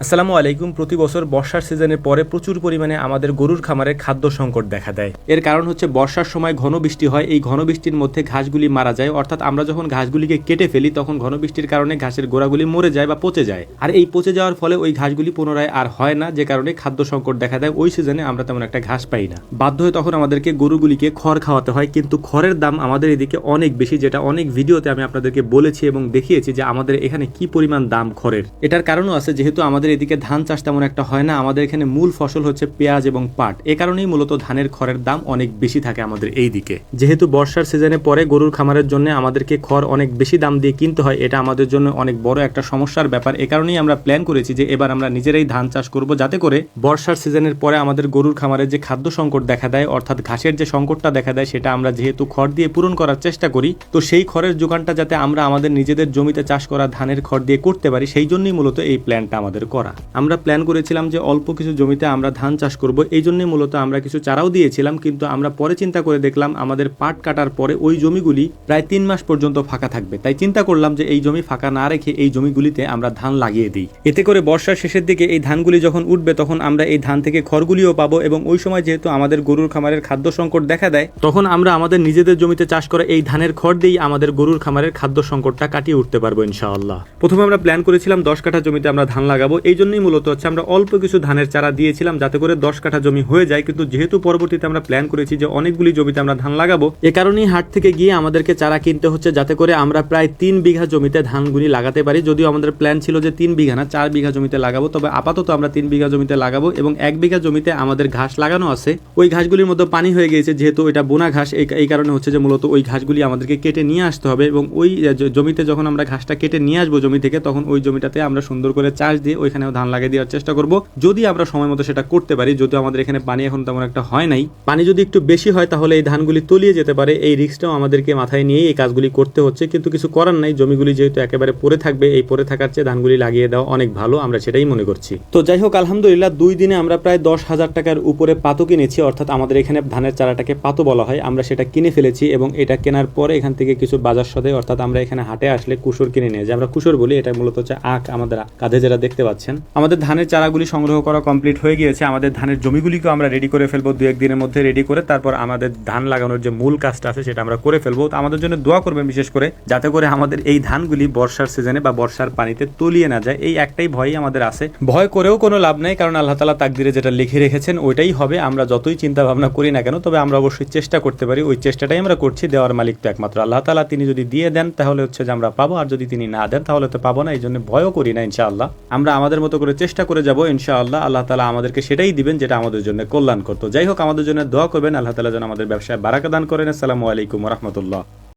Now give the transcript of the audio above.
আসসালামু আলাইকুম। প্রতি বছর বর্ষার সিজনের পরে প্রচুর পরিমাণে আমাদের গরুর খামারে খাদ্য সংকট দেখা দেয়। এর কারণ হচ্ছে বর্ষার সময় ঘন বৃষ্টি হয়, এই ঘন বৃষ্টির মধ্যে ঘাসগুলি মারা যায়, অর্থাৎ আমরা যখন ঘাসগুলিকে কেটে ফেলি তখন ঘন বৃষ্টির কারণে ঘাসের গোড়াগুলি মরে যায় বা পচে যায়, আর এই পচে যাওয়ার ফলে ওই ঘাসগুলি পুনরায় আর হয় না, যে কারণে খাদ্য সংকট দেখা দেয়। ওই সিজনে আমরা তেমন একটা ঘাস পাই না, বাধ্য হয়ে তখন আমাদেরকে গরুগুলিকে খড় খাওয়াতে হয়। কিন্তু খড়ের দাম আমাদের এদিকে অনেক বেশি, যেটা অনেক ভিডিওতে আমি আপনাদেরকে বলেছি এবং দেখিয়েছি যে আমাদের এখানে কি পরিমাণ দাম খড়ের। এটার কারণও আছে, যেহেতু আমাদের এদিকে ধান চাষ তেমন একটা হয় না, আমাদের এখানে মূল ফসল হচ্ছে পেঁয়াজ এবং পাট। এ কারণেই মূলত ধানের খড়ের দাম অনেক বেশি থাকে আমাদের এই দিকে। যেহেতু বর্ষার সিজনে পরে গরুর খামারের জন্য আমাদেরকে খড় অনেক বেশি দাম দিয়ে কিনতে হয়, এটা আমাদের জন্য অনেক বড় একটা সমস্যার ব্যাপার। এ কারণেই আমরা প্ল্যান করেছি যে এবার আমরা নিজেরাই ধান চাষ করব, যাতে করে বর্ষার সিজনের পরে আমাদের গরুর খামারে যে খাদ্য সংকট দেখা দেয়, অর্থাৎ ঘাসের যে সংকটটা দেখা দেয়, সেটা আমরা যেহেতু খড় দিয়ে পূরণ করার চেষ্টা করি, তো সেই খড়ের যোগানটা যাতে আমরা আমাদের নিজেদের জমিতে চাষ করা ধানের খড় দিয়ে করতে পারি, সেই জন্যই মূলত এই প্ল্যানটা আমাদের করা। আমরা প্ল্যান করেছিলাম যে অল্প কিছু জমিতে আমরা ধান চাষ করব, এই জন্যই মূলত আমরা কিছু চারাও দিয়েছিলাম। কিন্তু আমরা পরে চিন্তা করে দেখলাম আমাদের পাট কাটার পরে ওই জমিগুলি প্রায় 3 মাস পর্যন্ত ফাঁকা থাকবে, তাই চিন্তা করলাম যে এই জমি ফাঁকা না রেখে এই জমিগুলিতে আমরা ধান লাগিয়ে দিই। এতে করে বর্ষার শেষের দিকে এই ধানগুলি যখন উঠবে তখন আমরা এই ধান থেকে খড়গুলিও পাবো, এবং ওই সময় যেহেতু আমাদের গরুর খামারের খাদ্য সংকট দেখা দেয়, তখন আমরা আমাদের নিজেদের জমিতে চাষ করা এই ধানের খড় দিয়েই আমাদের গরুর খামারের খাদ্য সংকটটা কাটিয়ে উঠতে পারবো ইনশাআল্লাহ। প্রথমে আমরা প্ল্যান করেছিলাম 10 কাঠা জমিতে আমরা ধান লাগাবো, এই জন্যই মূলত হচ্ছে আমরা অল্প কিছু ধানের চারা দিয়েছিলাম যাতে করে 10 কাঠা জমি হয়ে যায়। কিন্তু যেহেতু পরবর্তীতে আমরা প্ল্যান করেছি যে অনেকগুলি জমিতে আমরা ধান লাগাবো, এ কারণেই হাট থেকে গিয়ে আমাদেরকে চারা কিনতে হচ্ছে, যাতে করে আমরা প্রায় 3 বিঘা জমিতে ধানগুলি লাগাতে পারি। যদিও আমাদের প্ল্যান ছিল যে 3 বিঘা না 4 বিঘা জমিতে লাগাবো, তবে আপাতত আমরা 3 বিঘা জমিতে লাগাবো। এবং 1 বিঘা জমিতে আমাদের ঘাস লাগানো আছে, ওই ঘাসগুলির মধ্যে পানি হয়ে গিয়েছে, যেহেতু এটা বোনা ঘাস, এই কারণে হচ্ছে যে মূলত ওই ঘাসগুলি আমাদেরকে কেটে নিয়ে আসতে হবে। এবং ওই জমিতে যখন আমরা ঘাসটা কেটে নিয়ে আসবো জমি থেকে, তখন ওই জমিটাতে আমরা সুন্দর করে চাষ দিয়ে ওইখানেও ধান লাগিয়ে দেওয়ার চেষ্টা করব, যদি আমরা সময় মতো সেটা করতে পারি। যদিও আমাদের এখানে পানি এখন তেমন একটা হয় নাই, পানি যদি একটু বেশি হয় তাহলে এই ধানগুলি তলিয়ে যেতে পারে। এই রিস্কটাও আমাদেরকে মাথায় নিয়ে এই কাজগুলি করতে হচ্ছে, কিন্তু কিছু করার নাই। জমিগুলি যেহেতু একেবারে পড়ে থাকবে, এই পড়ে থাকার চেয়ে ধানগুলি লাগিয়ে দেওয়া অনেক ভালো, আমরা সেটাই মনে করছি। তো যাই হোক, আলহামদুলিল্লাহ 2 দিনে আমরা প্রায় 10,000 টাকার উপরে পাতো কিনেছি, অর্থাৎ আমাদের এখানে ধানের চারাটাকে পাতো বলা হয়, আমরা সেটা কিনে ফেলেছি। এবং এটা কেনার পরে এখান থেকে কিছু বাজার সদে, অর্থাৎ আমরা এখানে হাটে আসলে কুসুর কিনে নিয়ে যাই, আমরা কুসুর বলি, এটা মূলত হচ্ছে আখ, আমাদের কাঁধে যারা দেখতে পাচ্ছেন। আমাদের ধানের চারাগুলি সংগ্রহ করা কমপ্লিট হয়ে গিয়েছে, আমাদের ধানের জমিগুলিকেও আমরা রেডি করে ফেলবো 2-1 দিনের মধ্যে। রেডি করে তারপর আমাদের ধান লাগানোর যে মূল কাজটা আছে সেটা আমরা করে ফেলবো। তো আমাদের জন্য দোয়া করবেন বিশেষ করে, যাতে করে আমাদের এই ধানগুলি বর্ষার সিজনে বা বর্ষার পানিতে তলিয়ে না যায়। এই একটাই ভয়ই আমাদের আছে, ভয় করেও কোনো লাভ নাই, কারণ আল্লাহ তাআলা তাকদিরে যেটা লিখে রেখেছেন ওইটাই হবে। আমরা যতই চিন্তা ভাবনা করি না কেন, তবে আমরা অবশ্যই চেষ্টা করতে পারি, ওই চেষ্টাটাই আমরা করছি। দেওয়ার মালিক তো একমাত্র আল্লাহ তাআলা, তিনি যদি দিয়ে দেন তাহলে হচ্ছে যে আমরা পাবো, আর যদি তিনি না দেন তাহলে তো পাবো না। এই জন্য ভয়ও করি না ইনশাআল্লাহ, আমরা আমাদের মতো করে চেষ্টা করে যাবো ইনশাআল্লাহ। আল্লাহ তাআলা আমাদেরকে সেটাই দিবেন যেটা আমাদের জন্য কল্যাণ করতো। যাই হোক, আমাদের জন্য দোয়া করবেন, আল্লাহ তাআলা যেন আমাদের ব্যবসায় বারাকা দান করেন। আসসালামু আলাইকুম ওয়া রাহমাতুল্লাহ।